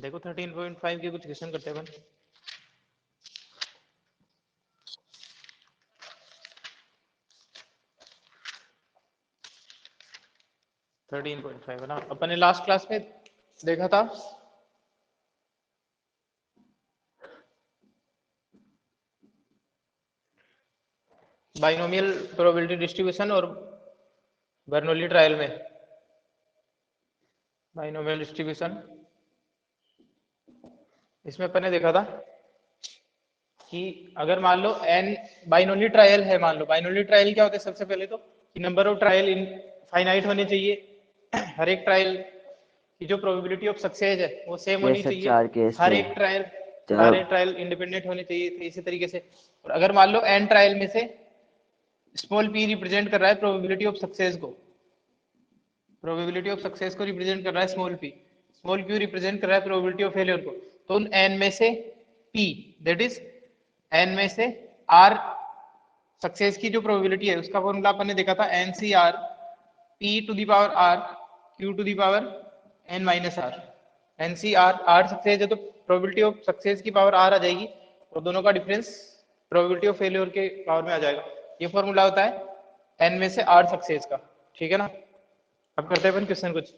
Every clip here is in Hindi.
देखो 13.5 के कुछ क्वेश्चन करते हैं अपन। थर्टीन पॉइंट फाइव है ना, अपन ने लास्ट क्लास में देखा था बाइनोमियल प्रोबेबिलिटी डिस्ट्रीब्यूशन और बर्नौली ट्रायल में बाइनोमियल डिस्ट्रीब्यूशन, इसमें अपन ने देखा था कि अगर मान लो एन बाइनोमियल ट्रायल है, मान लो बाइनोमियल ट्रायल क्या होता है, सबसे पहले तो कि number of trial in finite होने चाहिए, हर एक ट्रायल की जो प्रोबेबिलिटी ऑफ सक्सेस है वो सेम होनी यस सर, चाहिए, 4 केस हर थे। एक ट्रायल तो सारे ट्रायल इंडिपेंडेंट होने चाहिए, तो इसी तरीके से। और अगर मान लो एन ट्रायल में से स्मॉल पी रिप्रेजेंट कर रहा है प्रोबेबिलिटी ऑफ सक्सेस को, प्रोबेबिलिटी ऑफ सक्सेस को रिप्रेजेंट कर रहा है small P, small Q represent कर रहा है प्रोबेबिलिटी ऑफ फेलियर को, तो उन एन में से पी दैट इज एन में से आर सक्सेस की जो प्रोबेबिलिटी है उसका फॉर्मूला अपन ने देखा था N C R P to the power R Q to the power N minus R. N C R R success है तो प्रोबेबिलिटी ऑफ सक्सेस की पावर आर आ जाएगी और दोनों का डिफरेंस प्रोबेबिलिटी ऑफ फेलियर के पावर में आ जाएगा। ये फॉर्मूला होता है एन में से आर सक्सेस का, ठीक है ना। अब करते हैं अपन क्वेश्चन कुछ।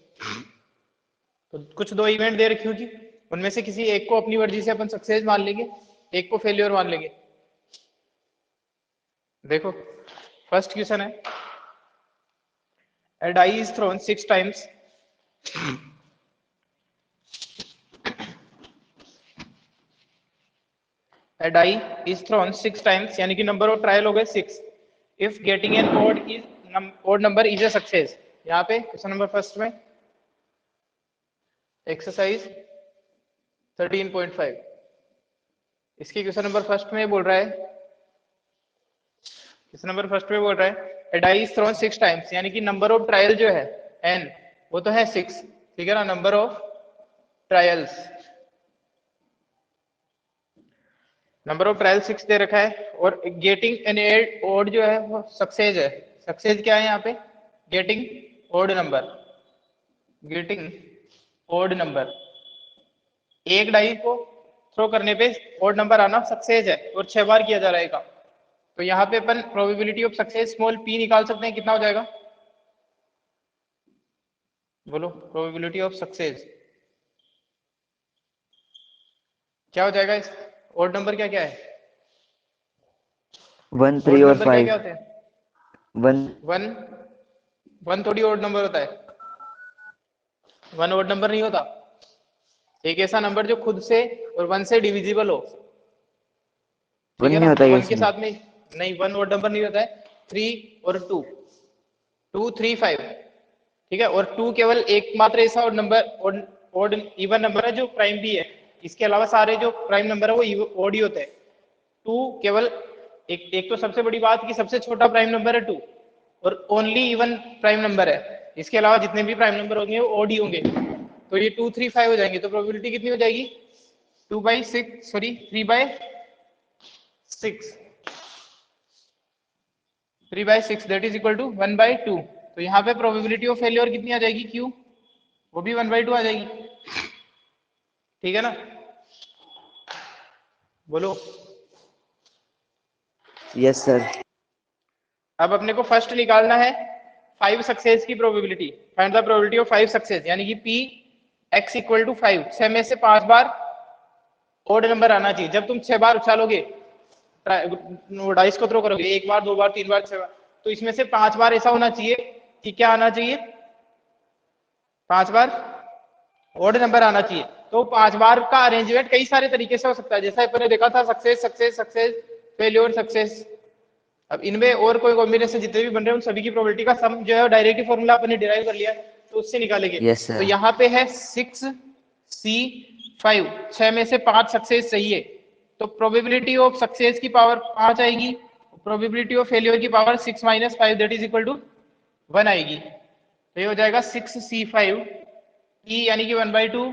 तो कुछ दो इवेंट दे रखी होगी, उनमें से किसी एक को अपनी मर्जी से अपन सक्सेस मान लेंगे, एक को फेलियर मान लेंगे। देखो फर्स्ट क्वेश्चन है, a die is thrown 6 times a die is thrown 6 times यानी कि नंबर ऑफ ट्रायल हो गए 6 if getting an odd number is a success। यहाँ पे क्वेश्चन नंबर फर्स्ट में एक्सरसाइज 13.5 इसके क्वेश्चन नंबर फर्स्ट में बोल रहा है, क्वेश्चन नंबर फर्स्ट में बोल रहा है a die is thrown 6 times यानी कि नंबर ऑफ ट्रायल जो है n वो तो है 6, ठीक है ना, number of trials, number of trial 6 दे रखा है और गेटिंग एन ओड जो है वो सक्सेस है। सक्सेस क्या है यहाँ पे, getting odd number, getting odd number, एक डाई को थ्रो करने पे ओड नंबर आना सक्सेस है और 6 बार किया जा रहा है काम। तो यहाँ पे अपन probability of success small p निकाल सकते हैं, कितना हो जाएगा बोलो, प्रोबेबिलिटी ऑफ सक्सेस क्या हो जाएगा, इस ओड नंबर क्या क्या है, 1 ओड 3 और नंबर क्या 5 क्या होते हैं, 1 वन, वन थोड़ी ओड नंबर होता है, वन ओड नंबर नहीं होता, एक ऐसा नंबर जो खुद से और वन से डिविजिबल हो, ठीक 1 है नहीं ना, होता है वन के इसमें। साथ में नहीं, वन ओड नंबर नहीं होता है, 3 और 2, 2 3 5, ठीक है, और 2 केवल एकमात्र ऐसा odd number odd even number है जो प्राइम भी है, इसके अलावा सारे जो प्राइम नंबर है वो ओड ही होते हैं। 2 केवल एक तो सबसे बड़ी बात कि सबसे छोटा प्राइम नंबर है 2 और ओनली इवन प्राइम नंबर है, इसके अलावा जितने भी प्राइम नंबर होंगे वो ओड ही होंगे, तो ये 2 3 5 हो जाएंगे, तो प्रोबेबिलिटी कितनी हो जाएगी 2/6 sorry 3/6, 3/6 that is equal to 1/2। तो यहाँ पे प्रोबेबिलिटी ऑफ फेलियर कितनी आ जाएगी क्यू, वो भी 1/2 आ जाएगी, ठीक है ना, बोलो। Yes sir. अब अपने को फर्स्ट निकालना है 5 सक्सेस की probability, find the probability of 5 success यानी कि पी एक्स इक्वल टू 5, 6 में से 5 बार ओड नंबर आना चाहिए। जब तुम 6 बार उछालोगे डाइस को थ्रो करोगे, एक बार 2 बार 3 बार 6 बार, तो इसमें से 5 बार ऐसा होना चाहिए कि क्या आना चाहिए, 5 बार ओड नंबर आना चाहिए। तो 5 बार का अरेंजमेंट कई सारे तरीके से हो सकता है, जैसा अपन ने देखा था success success success failure success. अब इनमें और कोई कॉम्बिनेशन जितने भी बन रहे हैं उन सभी की प्रोबेबिलिटी का सम जो है डायरेक्ट फॉर्मूला अपन ने डिराइव कर लिया, तो उससे निकालेंगे। यस तो सर। यहाँ पे है 6C5, 6 में से 5 सक्सेस चाहिए, तो प्रोबेबिलिटी ऑफ सक्सेस की पावर 5 आएगी, प्रोबेबिलिटी ऑफ फेलियर की power 6 - 5 that is equal to 1 आएगी। तो ये हो जाएगा 6C5 ई यानी कि 1/2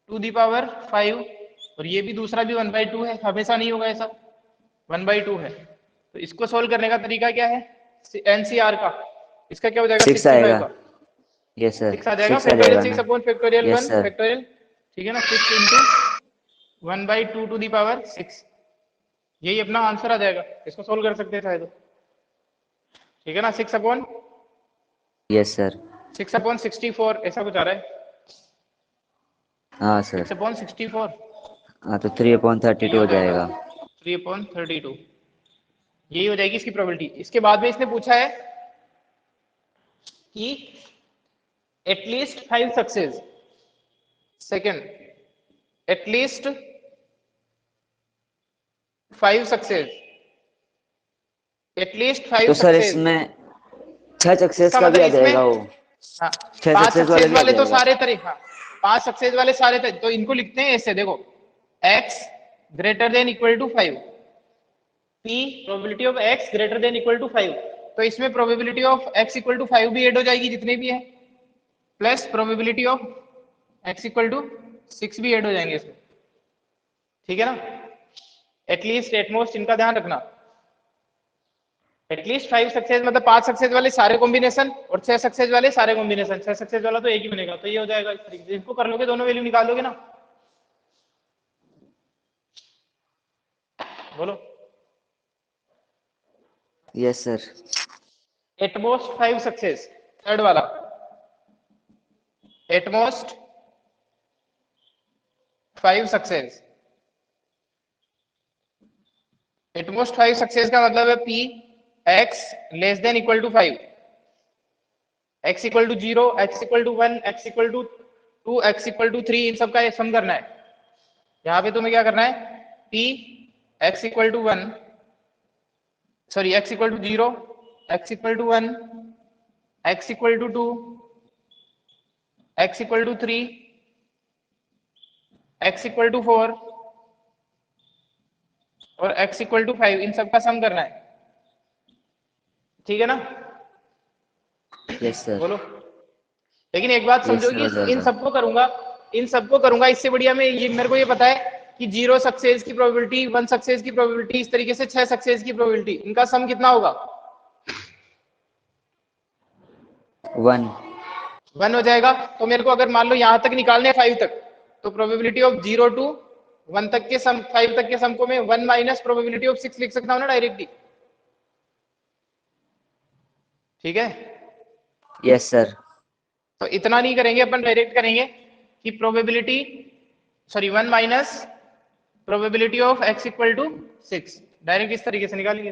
टू दी पावर 5, और ये भी दूसरा भी 1/2 है, हमेशा नहीं होगा ऐसा, 1/2 है। तो इसको सोल्व करने का तरीका क्या है, एनसीआर का, इसका क्या हो जाएगा 6 6 से 5 आएगा। का यस सर, 6 आ जाएगा, 6 आ फैक्टोरियल जाएगा 6 ना। Upon factorial yes 1 sir. Factorial ठीक है ना, 6 इंटू 1/2⁶, यही अपना आंसर आ जाएगा। इसको सोल्व कर सकते हैं चाहे तो, ठीक है ना। 6/64 यस सर। ऐसा कुछ आ रहा है, हाँ सर। 6/64, हाँ तो 3/32 यही हो हो जाएगा जाएगा। 3/32, यही हो जाएगी इसकी प्रोबेबिलिटी। इसके बाद में इसने पूछा है कि at least 5 success, second, at least 5 success, at least 5 तो सर सक्सेस। इसमें 6 सक्सेस इसका का भी मतलब आ इसमें, जाएगा वो, हाँ, 6 5 सक्सेस वाला सक्सेस भी आ वाले तो जाएगा। सारे तरह, हाँ, 5 सक्सेस वाले सारे तरह, तो इनको लिखते हैं ऐसे, देखो, x greater than equal to 5, p probability of x greater than equal to 5, तो इसमें probability of x equal to 5 भी ऐड हो जाएगी जितने भी है, plus probability of x equal to 6 भी ऐड हो जाएंगे इसमें, ठीक है ना। एटलीस्ट, एटमोस्ट, इनका ध्यान रखना। एटलीस्ट 5 सक्सेस मतलब 5 सक्सेस वाले सारे कॉम्बिनेशन, और 6 सक्सेस वाले सारे कॉम्बिनेशन, 6 सक्सेस वाला तो एक ही बनेगा, तो ये हो जाएगा इस तरीके से। इसको कर लोगे, दोनों वैल्यू निकाल लोगे ना, बोलो। Yes sir. At most 5 success, third वाला, एटमोस्ट 5 सक्सेस, एटमोस्ट 5 सक्सेस का मतलब है p x less than equal to 5, x equal to 0, x equal to 1, x equal to 2, x equal to 3, इन सब का सम करना है। यहाँ पे तुम्हें क्या करना है, p x equal to 1, sorry, x equal to 0, x equal to 1, x equal to 2, x equal to 3, x equal to 4 और x इक्वल टू 5, इन सब का सम करना है, ठीक है ना। Yes sir. बोलो। लेकिन एक बात यस समझो सर कि हो इन जाएगा। सबको करूंगा, इन सबको करूंगा, इससे बढ़िया मैं ये, मेरे को ये पता है कि 0 सक्सेस की प्रोबेबिलिटी, 1 सक्सेस की प्रोबेबिलिटी, इस तरीके से 6 सक्सेस की प्रोबेबिलिटी, इनका सम कितना होगा, 1। 1 हो जाएगा। तो मेरे को अगर मान लो यहां तक निकालने 5 तक, तो प्रोबेबिलिटी ऑफ 0 टू 1 तक के सम, 5 तक के सम को मैं 1 माइनस प्रोबेबिलिटी ऑफ 6 लिख सकता हूँ ना डायरेक्टली, ठीक है। Yes sir. तो इतना नहीं करेंगे अपन, डायरेक्ट करेंगे कि probability, sorry, 1 minus probability of x equal to 6, direct इस तरीके से निकालेंगे,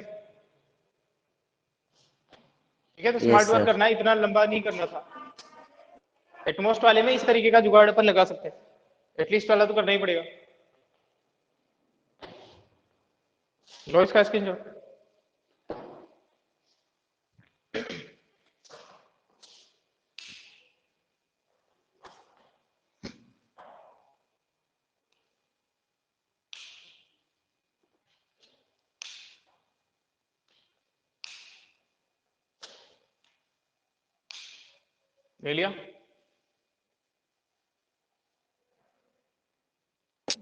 ठीक है। तो स्मार्ट यस वर्क सर। करना है, इतना लंबा नहीं करना था। एटमोस्ट वाले में इस तरीके का जुगाड़ अपन लगा सकते हैं, एटलीस्ट वाला तो करना ही पड़ेगा। लो इसका स्क्रीनशॉट। ले लिया।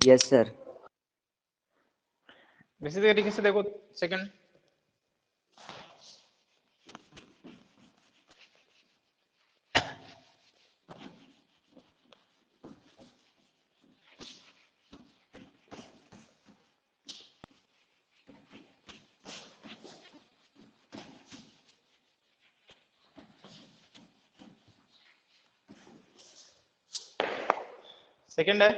Yes sir. इसी तरीके से देखो, सेकंड, सेकंड है,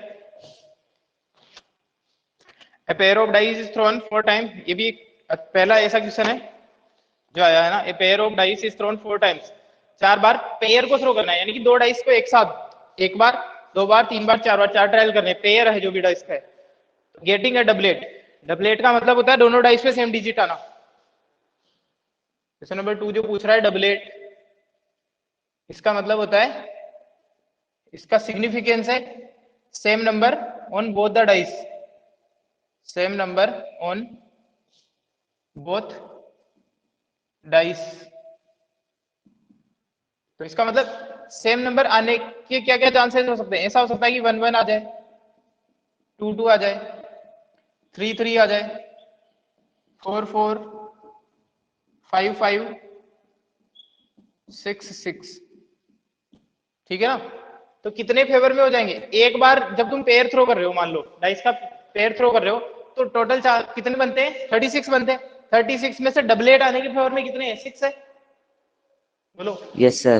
a pair of dice is thrown 4 times, ये भी पहला ऐसा क्वेश्चन है जो आया है ना, a pair of dice is thrown 4 times, 4 bar pair को थ्रो करना है, यानी कि 2 डाइस को एक साथ, एक बार, 2 बार, 3 बार, 4 बार, 4 ट्रायल करने, पेयर है जो भी डाइस का है। गेटिंग है डबलेट, डबलेट का मतलब होता है दोनों डाइस पे सेम डिजिट आना। क्वेश्चन नंबर 2 जो पूछ रहा है डबलेट, इसका मतलब होता है, इसका सिग्निफिकेंस है same number on both the dice, same number on both dice. तो इसका मतलब सेम नंबर आने के क्या क्या चांसेस हो सकते हैं, ऐसा हो सकता है कि 1 1 आ जाए, 2 2 आ जाए, 3 3 आ जाए, 4 4, 5 5, 6 6, ठीक है ना। तो कितने फेवर में हो जाएंगे? एक बार जब तुम पेयर थ्रो कर रहे हो, मान लो डाइस का पेयर थ्रो कर रहे हो, तो टोटल कितने बनते हैं? 36 बनते हैं। 36 में से डबलेट आने के फेवर में कितने हैं? 6 है। बोलो। Yes sir.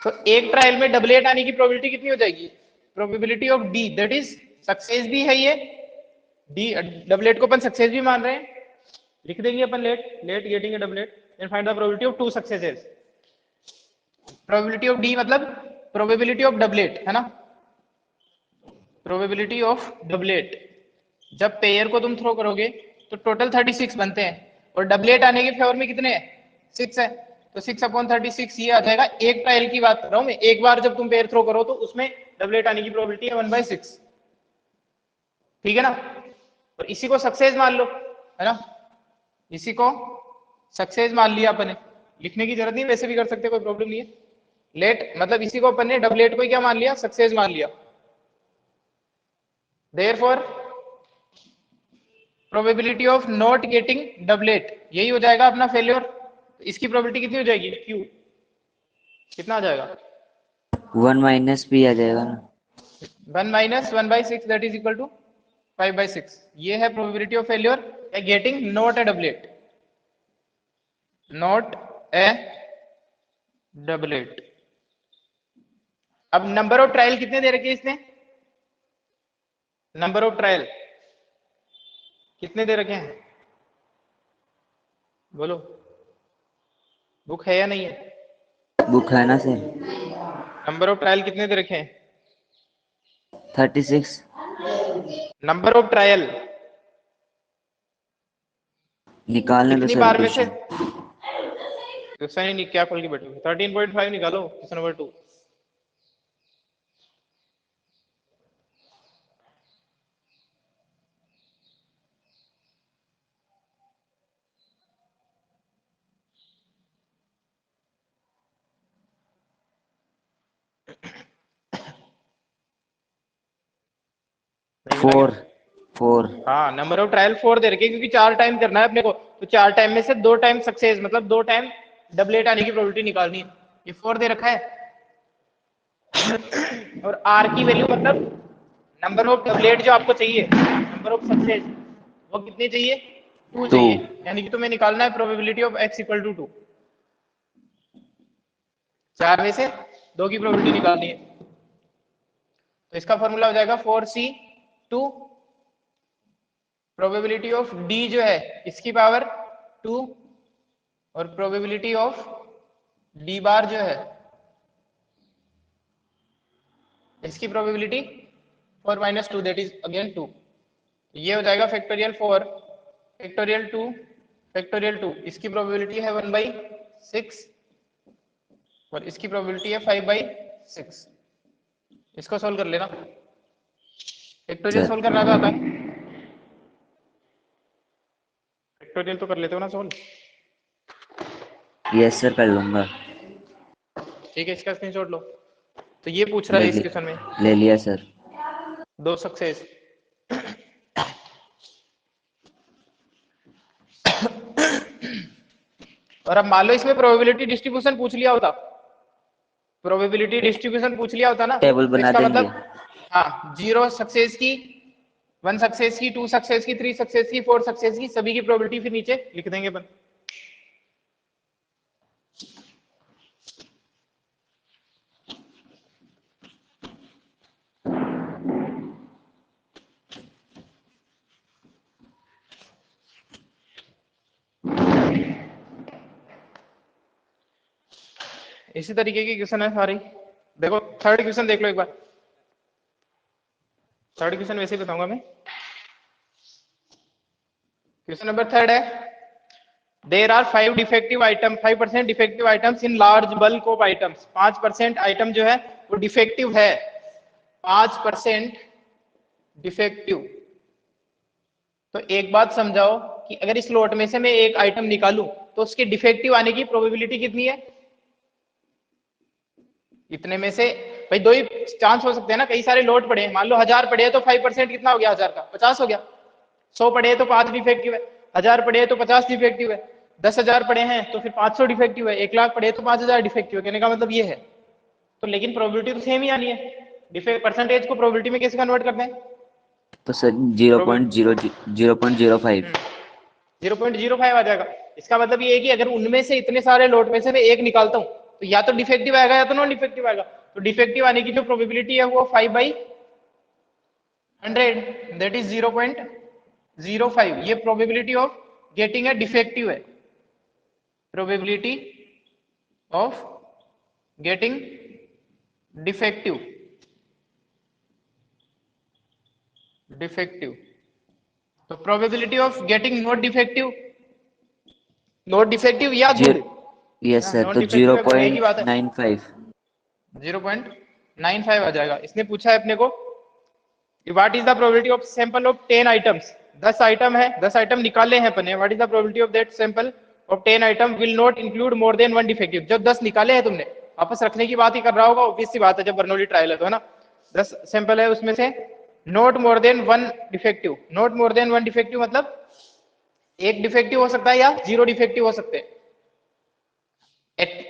तो एक ट्रायल में डबलेट आने की प्रोबेबिलिटी कितनी हो जाएगी? Probability of D, that is success भी है ये, डी डबलेट को अपन सक्सेस भी मान रहे हैं, लिख देंगे अपन let getting a doublet and find the probability of 2 successes. Probability of D मतलब प्रोबेबिलिटी ऑफ डबलेट है ना, प्रोबेबिलिटी ऑफ डबलेट। जब पेयर को तुम थ्रो करोगे तो टोटल 36 बनते हैं, और डबलेट आने के फेवर में कितने हैं? 6 है। तो 6/36 ये आ जाएगा। एक ट्रायल की बात कर रहा हूं मैं, एक बार जब तुम पेयर थ्रो करो तो उसमें डबलेट आने की प्रोबेबिलिटी है 1/6। ठीक है ना? और इसी को सक्सेस मान लो, है ना, इसी को सक्सेस मान लिया अपन ने, लिखने की जरूरत नहीं, वैसे भी कर सकते, कोई प्रॉब्लम नहीं है। लेट मतलब इसी को अपन ने डबलेट को क्या मान लिया? सक्सेस मान लिया। Therefore probability of not getting doublet, यही हो जाएगा अपना फेल्योर। इसकी प्रोबेबिलिटी कितनी हो जाएगी? क्यू कितना आ जाएगा? 1 - p आ जाएगा ना। 1 - 1/6 दैट इज इक्वल टू 5/6। ये है probability of failure getting not a doublet, not a doublet. अब नंबर ऑफ ट्रायल कितने दे रखे इसने? नंबर ऑफ ट्रायल कितने दे रखे हैं? बोलो, बुक है या नहीं है? बुक है ना सर। नंबर ऑफ ट्रायल कितने दे रखे हैं? 36। नंबर ऑफ ट्रायल निकालने दो कितनी सर बार में से? क्वेश्चन। क्वेश्चन ही नहीं, क्या खोल के बैठोगे? 13.5 निकालो, क्वेश्चन नंबर 2। फोर। हाँ, नंबर ऑफ ट्रायल 4 दे रखे, क्योंकि 4 टाइम करना है अपने को, तो 4 टाइम में से 2 टाइम सक्सेस, मतलब 2 टाइम डबलेट आने की प्रोबेबिलिटी निकालनी है। ये 4 दे रखा है। और आर की वैल्यू मतलब नंबर ऑफ डबलेट जो आपको चाहिए, नंबर ऑफ सक्सेस, वो कितने चाहिए? 2 चाहिए। यानी कि तुम्हें निकालना है probability of x equal to 2। 4 में से 2 की प्रोबेबिलिटी निकालनी है, तो इसका फॉर्मूला हो जाएगा 4c2 प्रोबेबिलिटी ऑफ d जो है इसकी पावर 2, और प्रोबेबिलिटी ऑफ d बार जो है इसकी प्रोबेबिलिटी 4 - 2 दैट इज अगेन 2। ये हो जाएगा फैक्टोरियल 4 फैक्टोरियल 2 फैक्टोरियल 2। इसकी प्रोबेबिलिटी है 1/6 और इसकी प्रोबेबिलिटी है 5/6। इसको सोल्व कर लेना। फैक्टोरियल सोल्व करना आता है? फैक्टोरियल तो कर लेते हो ना सोल्व? यस सर कर लूंगा। ठीक है, इसका स्क्रीनशॉट लो। तो ये पूछ रहा है इस क्वेश्चन में, ले लिया सर। 2 सक्सेस। और अब मान लो इसमें प्रोबेबिलिटी डिस्ट्रीब्यूशन पूछ लिया होता, प्रोबेबिलिटी डिस्ट्रीब्यूशन पूछ लिया होता ना, टेबल तो बना इसका देंगे। मतलब हाँ, 0 सक्सेस की, 1 सक्सेस की, 2 सक्सेस की, 3 सक्सेस की, 4 सक्सेस की, सभी की प्रोबेबिलिटी फिर नीचे लिख देंगे अपन। इसी तरीके की क्वेश्चन है सारी। देखो थर्ड क्वेश्चन देख लो एक बार। थर्ड क्वेश्चन वैसे ही बताऊंगा मैं। क्वेश्चन नंबर 3 है, there are 5 defective item, 5% defective items in large bulk of items. 5% item जो है वो डिफेक्टिव है, 5% डिफेक्टिव। तो एक बात समझाओ कि अगर इस लॉट में से मैं एक आइटम निकालूं तो उसके डिफेक्टिव आने की प्रोबेबिलिटी कितनी है? इतने में से भाई 2 ही चांस हो सकते हैं ना, कई सारे लॉट पड़े हैं। मान लो 1000 पड़े हैं तो 5% कितना हो गया? 1000 का 50 हो गया। 100 पड़े हैं तो 5 डिफेक्टिव है, 1000 पड़े हैं तो 50 डिफेक्टिव है, 10,000 पड़े हैं तो फिर 500 डिफेक्टिव है, 1 लाख पड़े हैं तो 5000 डिफेक्टिव है। कहने का मतलब ये है। तो लेकिन प्रोबेबिलिटी तो सेम ही आनी है। डिफेक्ट परसेंटेज को प्रोबेबिलिटी में कैसे कन्वर्ट करते हैं? तो सर 0.05। 0.05 आ जाएगा। इसका मतलब ये है कि अगर उनमें से इतने सारे लोट में से मैं एक निकालता हूँ तो या तो डिफेक्टिव आएगा या तो नॉन डिफेक्टिव आएगा। तो डिफेक्टिव आने की जो प्रोबेबिलिटी है वो 5/100, दैट इज 0.05। ये probability of getting a defective है, प्रोबेबिलिटी ऑफ गेटिंग डिफेक्टिव। तो probability of getting not defective या गुड, यस सर, नॉन तो डिफेक्टिव या गुड एक ही बात है। 0.95। 0.95 आ जाएगा। इसने पूछा है अपने को what is the probability of sample of 10 items. 10 item है, 10 आइटम निकाले हैं अपने। What is the probability of that sample of 10 item will not include more than 1 defective. जब 10 निकाले हैं तुमने, वापस रखने की बात ही कर रहा होगा, ऑब्वियस सी बात है, जब बर्नौली ट्रायल है तो, है ना। 10 सैंपल है, उसमें से not more than 1 defective. Not more than 1 defective मतलब एक डिफेक्टिव हो सकता है या 0 डिफेक्टिव हो सकते हैं।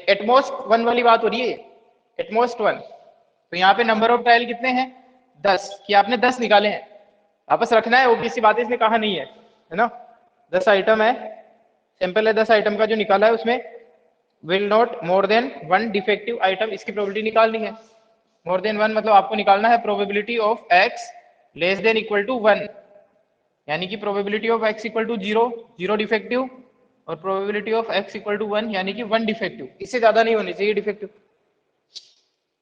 एटमोस्ट 1 वाली बात हो रही है, एटमोस्ट 1। तो यहाँ पे नंबर ऑफ ट्रायल कितने हैं? 10, कि आपने 10 निकाले हैं, वापस रखना है, ओबीसी बात है, इसने कहा नहीं है ना। 10 आइटम है, सैंपल है 10 आइटम का जो निकाला है, उसमें will not more than 1 defective item, इसकी प्रोबेबिलिटी निकालनी है। मोर देन 1 मतलब आपको निकालना है probability of x less than equal to 1, यानी कि probability of x equal to 0, 0 defective, और probability of x equal to 1 यानी कि 1 डिफेक्टिव। इससे ज्यादा नहीं होनी चाहिए डिफेक्टिव,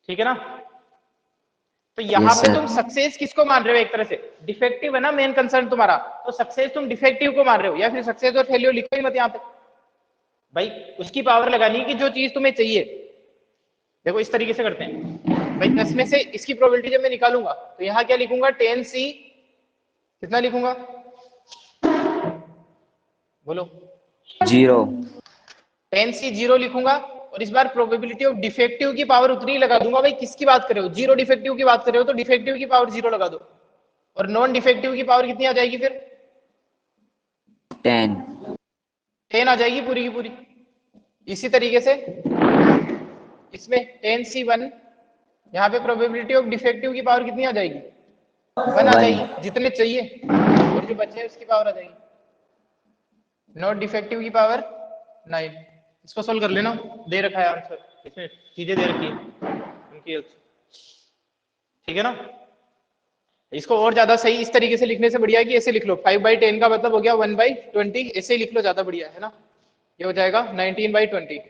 ठीक है ना। तो यहाँ यस पे सर। तुम सक्सेस किसको मान रहे हो? एक तरह से डिफेक्टिव है ना मेन कंसर्न तुम्हारा, तो सक्सेस तुम डिफेक्टिव को मान रहे हो, या फिर सक्सेस और फेलियर लिखो ही मत यहाँ पे भाई। उसकी पावर लगानी है कि जो चीज तुम्हें चाहिए। देखो इस तरीके से करते हैं भाई, 10 में से इसकी प्रोबेबिलिटी जब मैं निकालूंगा तो यहाँ क्या लिखूंगा? 10C, कितना लिखूंगा बोलो? 0। 10C 0 लिखूंगा, और इस बार प्रोबेबिलिटी ऑफ डिफेक्टिव की पावर उतनी लगा दूंगा भाई। किसकी बात कर रहे हो? 0 डिफेक्टिव की बात कर रहे हो तो डिफेक्टिव की पावर 0 लगा दो, और नॉन डिफेक्टिव की पावर कितनी आ जाएगी फिर? 10। 10 आ जाएगी पूरी की पूरी। इसी तरीके से इसमें 10C1, यहाँ पे प्रोबेबिलिटी ऑफ डिफेक्टिव की पावर कितनी आ जाएगी? 1 आ 1। जाएगी, जितने चाहिए, और जो बचे उसकी पावर आ जाएगी नॉट डिफेक्टिव की पावर 9। इसको सोल्व कर लेना, दे रखा है आंसर, इसमें चीजें दे रखी है उनकी, ठीक है ना। इसको और ज्यादा सही इस तरीके से लिखने से बढ़िया है कि ऐसे लिख लो, 5/10 का मतलब हो गया 1/20, ऐसे ही लिख लो, ज्यादा बढ़िया है ना। ये हो जाएगा 19/20।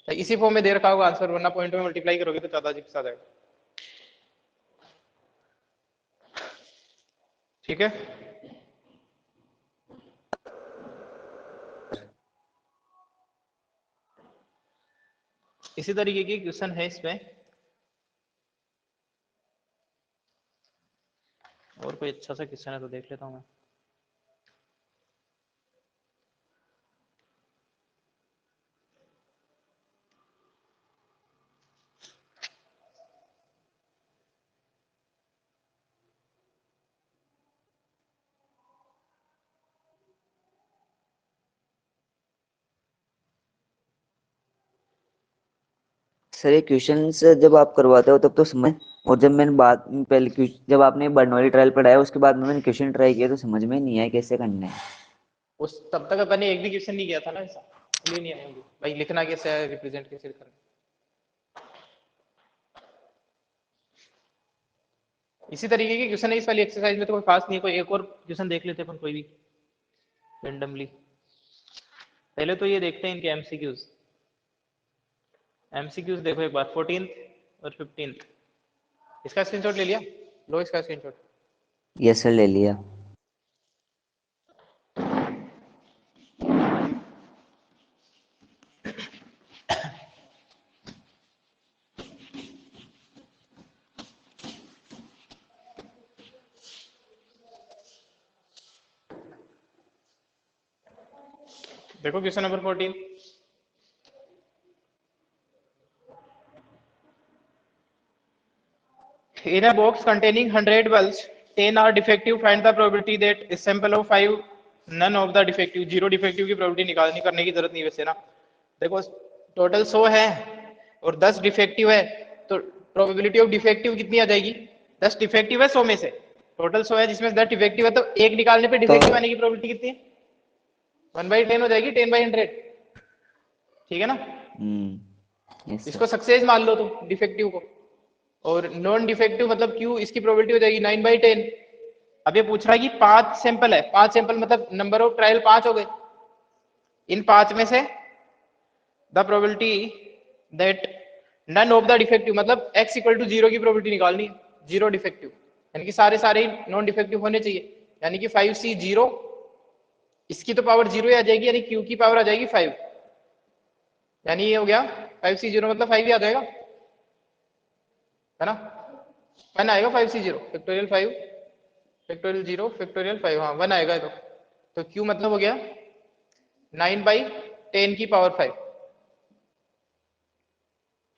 इसी फॉर्म में दे रखा होगा आंसर, वरना पॉइंट में मल्टीप्लाई करोगे तो ज्यादा अजीब सा जाएगा, ठीक है। इसी तरीके की क्वेश्चन है इसमें, और कोई अच्छा सा क्वेश्चन है तो देख लेता हूँ मैं। सर ये क्वेश्चन जब आप करवाते हो तब तो समझ, और जब मैंने बात पहले जब आपने बर्नौली ट्रायल पढ़ाया उसके बाद में मैंने क्वेश्चन ट्राई किया तो समझ में नहीं आया कैसे करना है। उस तब तक अपन ने एक भी क्वेश्चन नहीं किया था ना ऐसा, इसलिए नहीं आएंगे भाई। लिखना कैसे है, रिप्रेजेंट कैसे करना, इसी तरीके की क्वेश्चन है इस वाली एक्सरसाइज में, तो कोई खास नहीं है। कोई एक और क्वेश्चन देख लेते हैं अपन, कोई भी रेंडमली। पहले तो ये देखते हैं इनके एमसीक्यूज। एमसीक्यूज देखो एक बार, 14th और 15th। इसका स्क्रीनशॉट ले लिया? लो इसका स्क्रीनशॉट। यस सर, ले लिया। देखो question number 14। In a box containing 100 balls, 10 are defective. Find the probability that a sample of 5 none of the defective, 0 defective की probability निकालनी, करने की जरूरत नहीं वैसे ना। देखो टोटल 100 है और 10 डिफेक्टिव है, तो प्रोबेबिलिटी ऑफ डिफेक्टिव कितनी आ जाएगी? 10 डिफेक्टिव है 100 में से, टोटल 100 है जिसमें 10 डिफेक्टिव है, तो एक निकालने पे डिफेक्टिव आने की प्रोबेबिलिटी कितनी है? 1/10 हो जाएगी, 10/100, ठीक है ना? यस इसको सर। सक्सेस मान लो तुम डिफेक्टिव को, और नॉन डिफेक्टिव मतलब क्यू, इसकी प्रोबेबिलिटी हो जाएगी 9/10। अब ये पूछ रहा है कि 5 सैंपल है, 5 सैंपल मतलब नंबर ऑफ ट्रायल 5 हो गए, इन 5 में से the probability that none of the defective मतलब x इक्वल टू 0 की प्रोबेबिलिटी निकालनी है, 0 डिफेक्टिव, यानी कि सारे सारे नॉन डिफेक्टिव होने चाहिए, यानी कि 5c 0, इसकी तो पावर 0 ही आ जाएगी, यानी q की पावर आ जाएगी 5, यानी ये हो गया 5c 0 मतलब 5 ही आ जाएगा, है ना? 1 आएगा 5c 0 फैक्टोरियल 5 फैक्टोरियल 0 फैक्टोरियल 5, हाँ 1 आएगा। तो q मतलब हो गया 9/10 की पावर 5।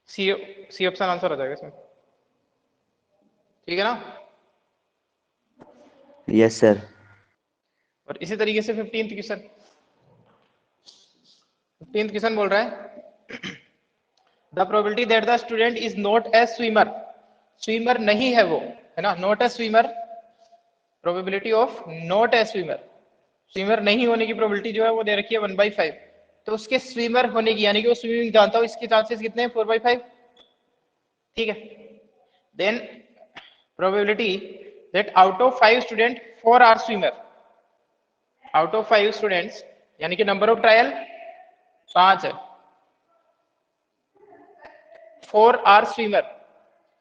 सी ऑप्शन आंसर आ जाएगा इसमें, ठीक है ना? Yes sir. और इसी तरीके से 15th क्वेश्चन बोल रहा है the probability that the student is not a swimmer, swimmer नहीं है वो, है ना, not a swimmer, probability of not a swimmer, swimmer नहीं होने की प्रोबेबिलिटी जो है वो दे रखी है 1/5, तो उसके स्विमर होने की यानी कि वो स्विमिंग जानता हो, इसके चांसेस कितने हैं? 4/5, ठीक है? Then probability that out of 5 student 4 are swimmer, out of 5 students यानी कि नंबर ऑफ ट्रायल 5 है, 4 आर स्विमर,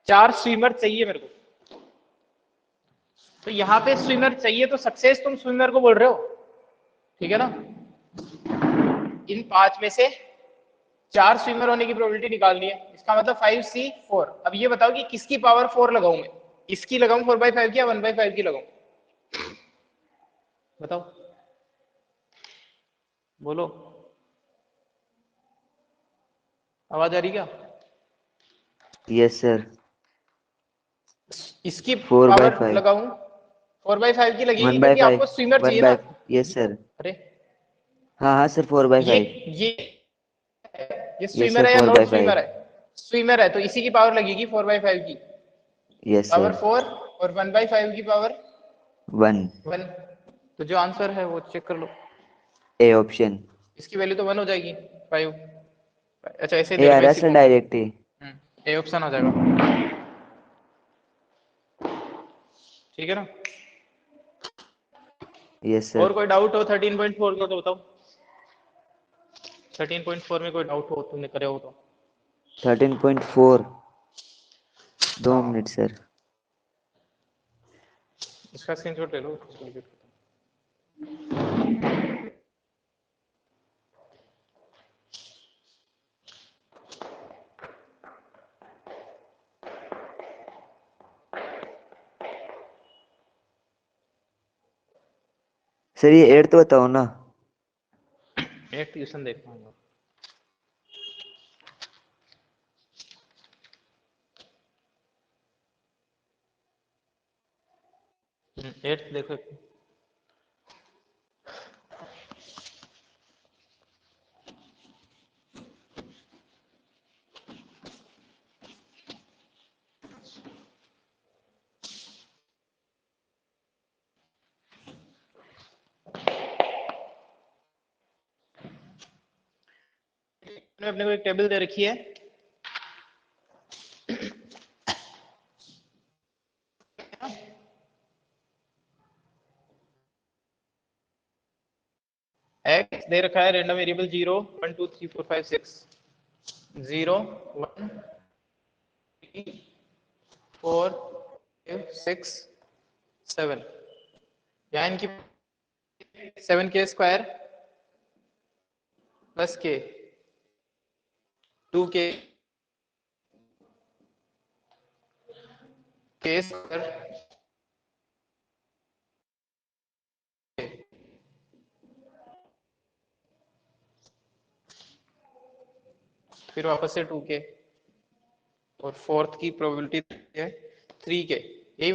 4 स्विमर चाहिए मेरे को, तो यहाँ पे स्विमर चाहिए तो सक्सेस तुम स्विमर को बोल रहे हो, ठीक है ना? इन 5 में से 4 स्विमर होने की प्रोबेबिलिटी निकालनी है, इसका मतलब 5c 4। अब ये बताओ कि किसकी पावर 4 लगाऊं मैं, इसकी लगाऊं 4/5 की या 1/5 की लगाऊं? बताओ, बोलो, आवाज आ रही क्या? Yes sir. इसकी 4/5। पावर लगाऊं, 4/5 की लगेगी वन बाय क्योंकि फाइव आपको स्विमर वन चाहिए ना। By yes sir. अरे हाँ हाँ सर, 4/5। ये ये यस स्विमर सर, है या four not by swimmer five है? स्विमर है तो इसी की पावर लगेगी 4/5 की, यस पावर सर। 4, और 1/5 की पावर 1। 1। तो जो आंसर है वो चेक कर लो, ए ऑप्शन। इसकी वैल्यू तो 1 हो जाएगी, 5। अच्छा ऐसे ही ए दे आ रखा है रहा है इसी सर फॉर्म में। Direct he. ए ऑप्शन आ जाएगा, ठीक है ना? यस और सर। कोई डाउट हो 13.4 का तो बताओ, 13.4 में कोई डाउट हो तुमने करे हो तो? 13.4। 2 मिनट हाँ, सर। इसका स्क्रीनशॉट ले लो। सर ये 8 तो बताओ ना। एक ट्यूशन देखता हूँ, 8 देखो। अपने को एक टेबल दे रखी है, एक्स दे रखा है रैंडम वेरिएबल 0 1 2 3 4 5 6, 0 1 3 4 5 6 7, यहाँ इनकी 7k स्क्वायर प्लस के 2k के स्क्वायर, फिर वापस से 2k, और फोर्थ की प्रोबेबिलिटी है 3k, यही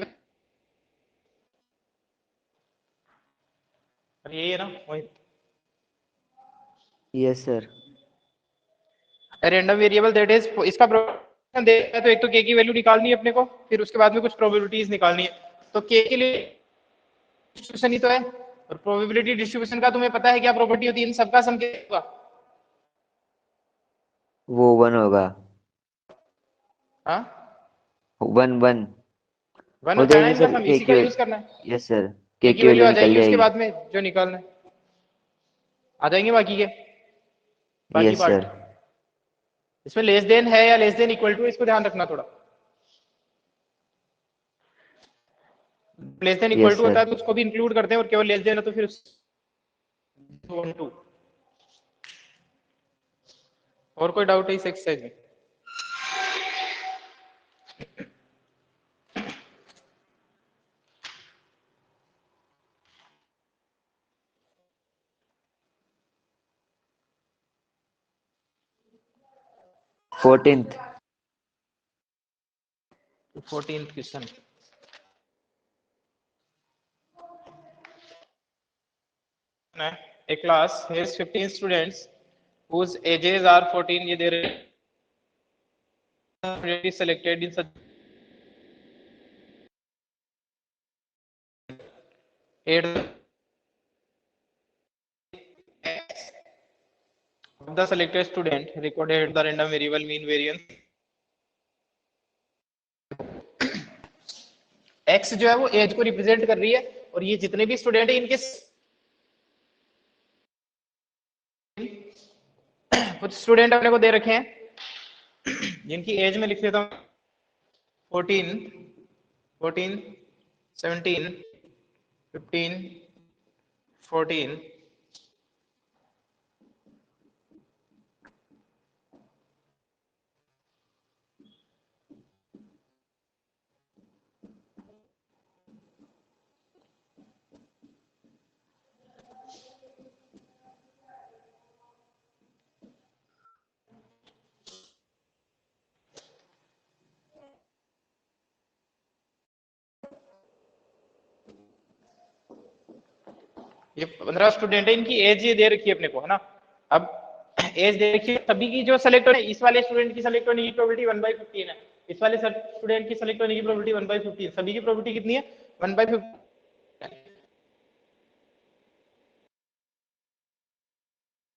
यही है ना? वही yes sir. Random variable that is इसका देखा तो एक तो के की वैल्यू निकालनी है अपने को, फिर उसके बाद में कुछ प्रोबेबिलिटीज निकालनी है। तो के के लिए डिस्ट्रीब्यूशन ही तो है, और प्रोबेबिलिटी डिस्ट्रीब्यूशन का तुम्हें पता है क्या प्रॉपर्टी होती है, इन सबका सम क्या होगा? वो 1 होगा। हाँ 1 1 वन हो होता है ना जाएगी इनका सर सम, के इसी की का यूज करना है। यस सर, के के की की वैल्यू वैल्यू आ निकल जाएगी उसके जाएगी। बाद में जो निकालना है, आ जाएंगे बाकी के बाकी यस पार्ट। सर। इसमें लेस देन है या लेस देन इक्वल टू, इसको ध्यान रखना थोड़ा। Less than equal yes to होता सर। है तो उसको भी इंक्लूड करते हैं, और केवल लेस देन है तो फिर 2 और कोई डाउट है इस एक्सरसाइज में? Fourteenth. 14th question. A class has 15 students whose ages are 14, ये दे रहे हैं, selected in such 8 of the selected student recorded the random variable mean variance। x जो है वो एज को रिप्रेजेंट कर रही है, और ये जितने भी स्टूडेंट है इनके कुछ स्टूडेंट अपने को दे रखे हैं जिनकी एज में लिख देता हूँ 14, 14, 17, 15, 14। ये 15 स्टूडेंट है, इनकी एज ये दे रखी है अपने को, है ना। अब एज दे रखी है, सभी की जो सेलेक्ट होने, इस वाले स्टूडेंट की सेलेक्ट होने की प्रोबेबिलिटी 1/15 है, इस वाले स्टूडेंट की सेलेक्ट होने की प्रोबेबिलिटी 1/15, सभी की प्रोबेबिलिटी कितनी है? 1/15।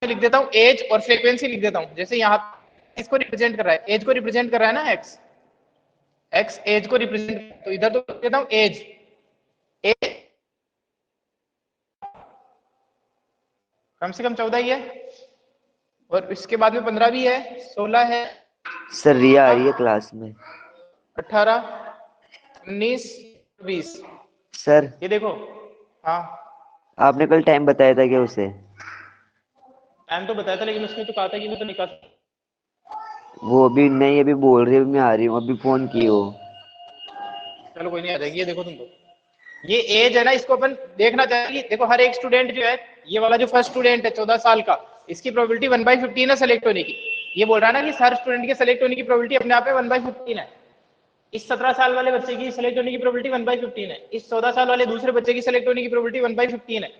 लिख देता हूँ एज और फ्रीक्वेंसी लिख देता हूँ, जैसे यहाँ इसको रिप्रेजेंट कर रहा है, एज को रिप्रेजेंट कर रहा है ना एक्स, एक्स एज को रिप्रेजेंट, तो इधर तो लिख देता हूँ एज, एज कम से कम 14 ही है, और इसके बाद में 15 भी है, 16 है, सर रिया आ रही है क्लास में। 18, 19, 20। सर ये देखो, हाँ आपने कल टाइम बताया था क्या उसे? टाइम तो बताया था, लेकिन उसने तो कहा था कि मैं तो निकाल। वो अभी नहीं, अभी बोल रही है मैं आ रही हूँ, अभी फोन की हो। चलो कोई नहीं, आ जाएगी। ये देखो तुम तो, ये एज है ना, इसको अपन देखना चाहिए। देखो हर एक स्टूडेंट जो है, ये वाला जो फर्स्ट स्टूडेंट है 14 साल का, इसकी प्रोबेबिलिटी 1/15 है सेलेक्ट होने की। ये बोल रहा है ना कि हर स्टूडेंट के सेलेक्ट होने की प्रोबेबिलिटी अपने आप में 1/15 है। इस 17 साल वाले बच्चे की सेलेक्ट होने की प्रोबेबिलिटी 1/15 है, इस 14 साल वाले दूसरे बच्चे की सेलेक्ट होने की प्रोबेबिलिटी 1/15 है।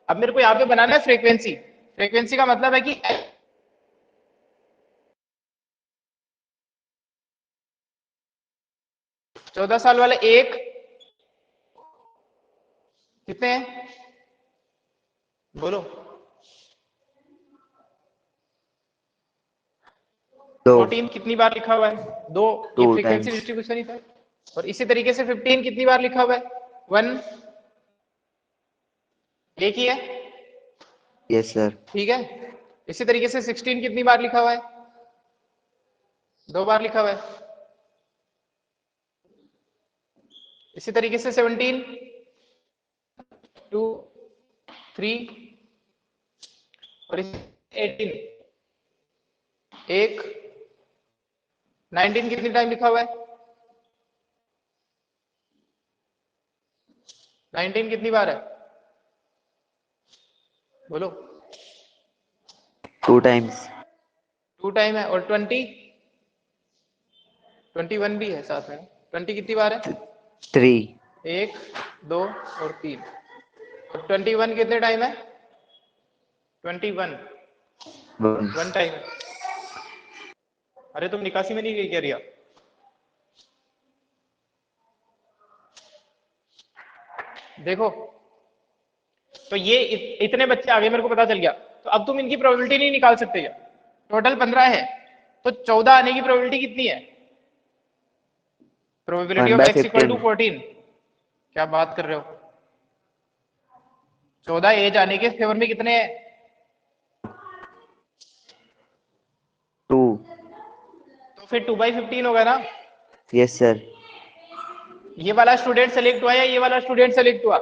अब मेरे को यहाँ पे बनाना है फ्रीक्वेंसी। फ्रीक्वेंसी का मतलब है कि 14 साल वाले एक, कितने हैं बोलो? तो 14 कितनी बार लिखा हुआ है? 2। ये 2 फ्रीक्वेंसी टाइम्स। डिस्ट्रीब्यूशन ही था। और इसी तरीके से 15 कितनी बार लिखा हुआ है? 1, एक ही है, यस सर। ठीक है। इसी तरीके से 16 कितनी बार लिखा हुआ है? 2 बार लिखा हुआ है। इसी तरीके से 17, 2, 3, और 18, एक। 19 कितनी टाइम लिखा हुआ है? 19 कितनी बार है बोलो? 2 टाइम्स। 2 टाइम है। और 21 भी है साथ में। 20 कितनी बार है? 3। एक, 2 और 3। और 21 कितने टाइम है? 21 वन टाइम है। अरे तुम निकासी में नहीं गई क्या रिया? देखो, तो ये इतने बच्चे आगे मेरे को पता चल गया। तो अब तुम इनकी प्रोबेबिलिटी नहीं निकाल सकते क्या? टोटल 15 है, तो 14 आने की प्रोबेबिलिटी कितनी है? Probability one of by X equal to 15। 14। क्या बात कर रहे हो? 14 एज आने के फेवर में कितने हैं? 2। तो फिर 2/15 होगा ना। Yes sir. ये वाला स्टूडेंट सेलेक्ट हुआ या ये वाला स्टूडेंट सेलेक्ट हुआ?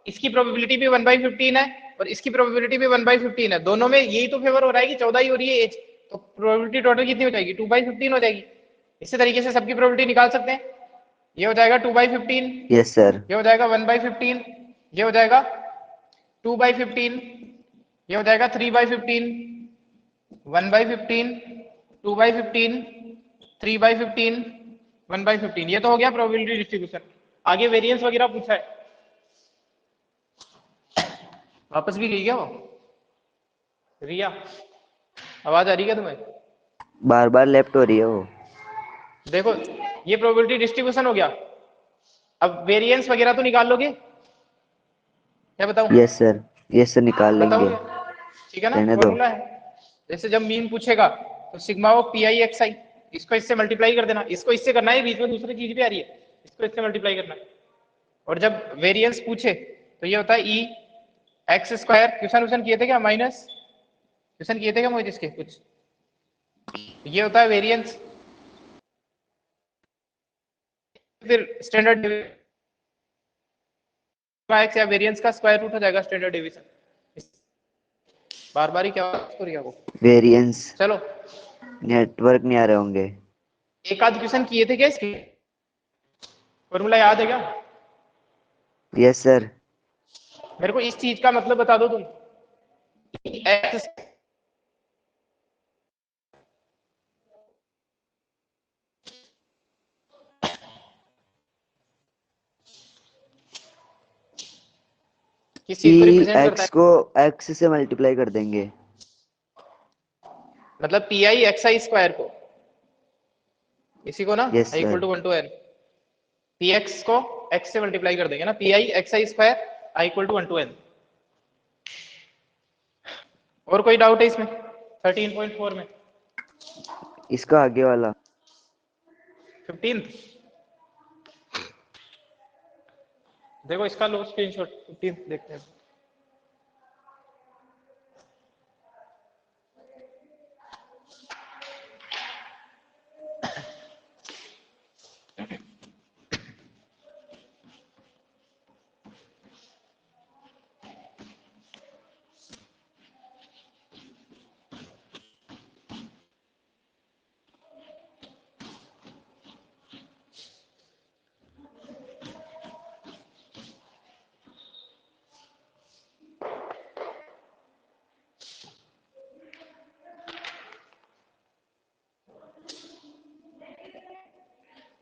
इसकी प्रोबेबिलिटी भी 1/15 है और इसकी प्रोबेबिलिटी भी 1/15 है। दोनों में यही तो फेवर हो रहा है कि 14 ही हो रही है एज। तो प्रोबेबिलिटी टोटल कितनी हो जाएगी? 2/15 हो जाएगी। इसी तरीके से सबकी प्रोबेबिलिटी निकाल सकते हैं। ये हो जाएगा 2/15, यस सर। ये हो जाएगा 1/15, ये हो जाएगा 2/15, ये हो जाएगा 3/15, 1/15, 2/15, 3/15, 1/15। ये तो हो गया प्रोबेबिलिटी डिस्ट्रीब्यूशन। आगे वेरिएंस वगैरह पूछा है। वापस भी गई क्या वो? रिया, आवाज आ रही क्या तुम्हें? बार बार लेफ्ट हो रही है वो। देखो, ये प्रोबेबिलिटी डिस्ट्रीब्यूशन हो गया। अब वेरिएंस वगैरह तो निकाल लोगे? क्या बताऊं? Yes sir. यस सर, निकाल लेंगे। बताओगे? ठीक है ना, रहने दो। फॉर्मूला है। जैसे जब मीन पूछेगा तो sigma of p I x i, इसको इससे मल्टीप्लाई कर देना। इसको इससे करना है, बीच में दूसरी चीज भी आ रही है, इसको इससे मल्टीप्लाई करना है। और जब वेरिएंस पूछे तो ये होता है ई एक्स स्क्वायर। क्वेश्चन क्वेश्चन किए थे क्या? माइनस क्वेश्चन किए थे क्या मोहित इसके कुछ? ये होता है वेरिएंस। फिर स्टैंडर्ड एक्स या वेरिएंस का स्क्वायर रूट हो जाएगा स्टैंडर्ड डिवीजन। बार बार ही क्या बात हो रही है वो? वेरिएंस। चलो, नेटवर्क नहीं आ रहे होंगे। एक आध क्वेश्चन किए थे क्या इसके? फॉर्मूला याद है क्या? Yes sir. मेरे को इस चीज का मतलब बता दो तुम। एक्स किस ई चीज को रिप्रेजेंट करता एक्स है? को एक्स से मल्टीप्लाई कर देंगे। मतलब P I x I square को, इसी को ना, yes I equal sir. To 1 to n। P X को एक्स से मल्टीप्लाई कर देंगे ना, P I x I square I equal to 1 to n। और कोई डाउट है इसमें 13.4 में? इसका आगे वाला। 15। देखो इसका लो स्क्रीनशॉट, 15 देखते हैं।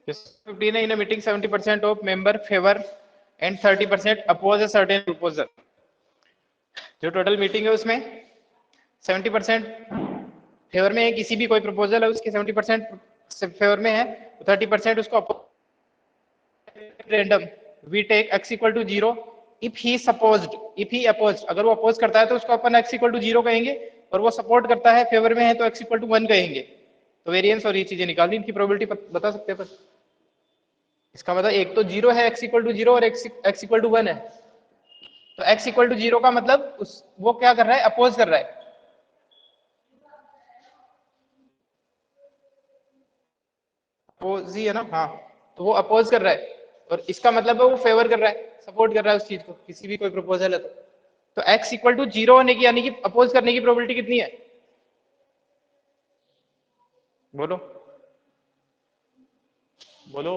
Yes, 15 है, in a meeting 70% of member favor and 30% oppose a certain proposal। जो टोटल मीटिंग है उसमें 70% फेवर में है, किसी भी कोई प्रपोजल है उसके 70% फेवर में है, 30% उसको random. We take x equal to 0 if he supposed, if he opposed, अगर वो अपोज करता है तो उसको अपन x इक्वल टू 0 कहेंगे, और वो सपोर्ट करता है फेवर में है तो x इक्वल टू 1 कहेंगे। तो वेरिएंस और ये चीजें निकालनी, इनकी प्रोबेबिलिटी बता सकते हैं बस। इसका मतलब एक तो 0 है, x इक्वल टू 0, और x इक्वल टू 1 है। तो x इक्वल टू 0 का मतलब उस वो क्या कर रहा है? अपोज कर रहा है। अपोज ही है ना, हाँ। तो वो अपोज कर रहा है, और इसका मतलब है वो फेवर कर रहा है, सपोर्ट कर रहा है उस चीज को, किसी भी कोई प्रपोजल है तो x इक्वल टू 0 होने की, यानी कि अपोज करने की प्रोबेबिलिटी कितनी है? बोलो बोलो,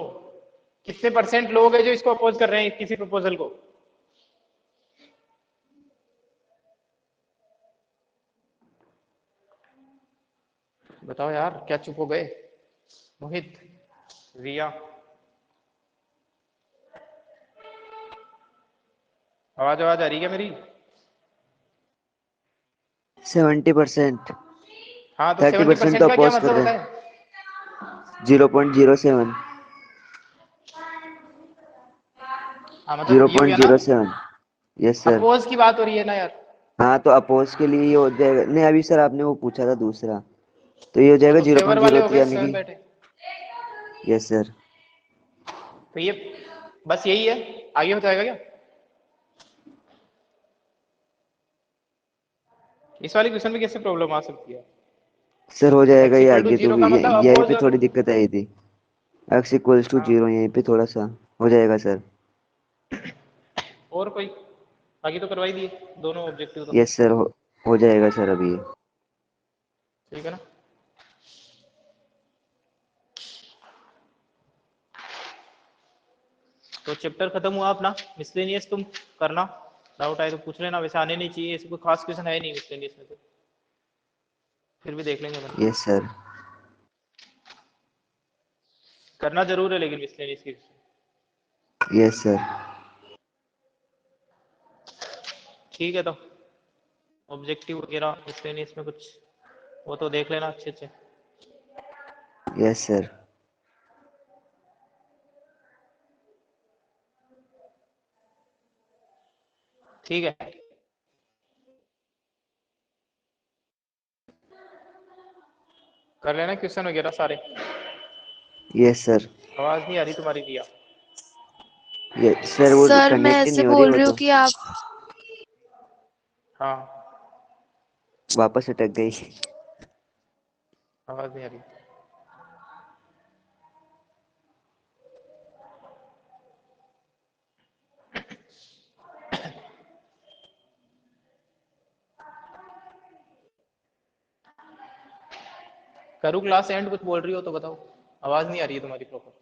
कितने परसेंट लोग हैं जो इसको अपोज कर रहे हैं किसी प्रपोजल को? बताओ यार, क्या चुप हो गए? मोहित, रिया, आवाज आवाज आ रही है क्या मेरी? 70%। हाँ तो 30% तो 70% का क्या अपोज कर मतलब रहे होता हैं। है? 0.07। हाँ मतलब जीरो ये हो पॉइंट गया ना, zero seven yes sir. Oppose की बात हो रही है ना यार। हाँ तो अपोज के लिए ये हो जाएगा, नहीं अभी सर आपने वो पूछा था दूसरा, तो ये हो वो जाएगा तो जीरो फेवर पॉइंट वाले जीरो हो थ्री गए यानी स्वयं कि। बैठे। Yes sir. तो ये बस यही है, आगे हो जाएगा क्या? इस वाले क्वेश्चन में कैसे प्रॉब्लम आ सकती है? सर हो जाएगा एक्स ये इक्वल टू आगे तो जीरो भी का मतलब यहीं अपोज पे और थोड़ी दिक्कत आई थी। एक्स इक्वल्स टू हाँ, जीरो यहीं पे थोड़ा सा हो जाएगा सर। और कोई? बाकी तो करवाई दिए दोनों ऑब्जेक्टिव तो। यस सर हो जाएगा सर अभी ये। ठीक है ना? तो चैप्टर खत्म हुआ अपना। मिसलेनियस तुम करना, डाउट आए तो पूछ लेना, वैसे आने नहीं चाहिए, ऐसे कोई खास क्वेश्चन है नहीं मिसलेनियस में तो, फिर भी देख लेंगे अपन। Yes sir. करना जरूर है लेकिन मिसलेनियस की। Yes sir. ठीक है, तो ऑब्जेक्टिव वगैरह मिसलेनियस में कुछ वो तो देख लेना अच्छे से। Yes sir. ठीक है, कर लेना क्वेश्चन वगैरह सारे। Yes sir. आवाज नहीं आ रही तुम्हारी दिया। यस सर वो सर मैं कनेक्ट ही ऐसे नहीं हो रही बोल वो रही हूँ तो, कि आप हाँ, वापस अटक गई। आवाज नहीं आ रही। करूँ क्लास एंड? कुछ बोल रही हो तो बताओ, आवाज नहीं आ रही है तुम्हारी प्रॉपर।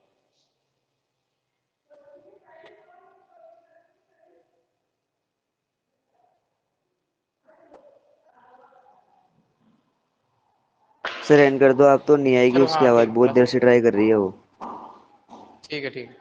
सर एंड कर दो आप, तो नहीं आएगी चलो उसकी हाँ आवाज़, ठीक है, बहुत क्लास देर एंड से कर दो। ट्राई कर रही है वो। ठीक है, ठीक है।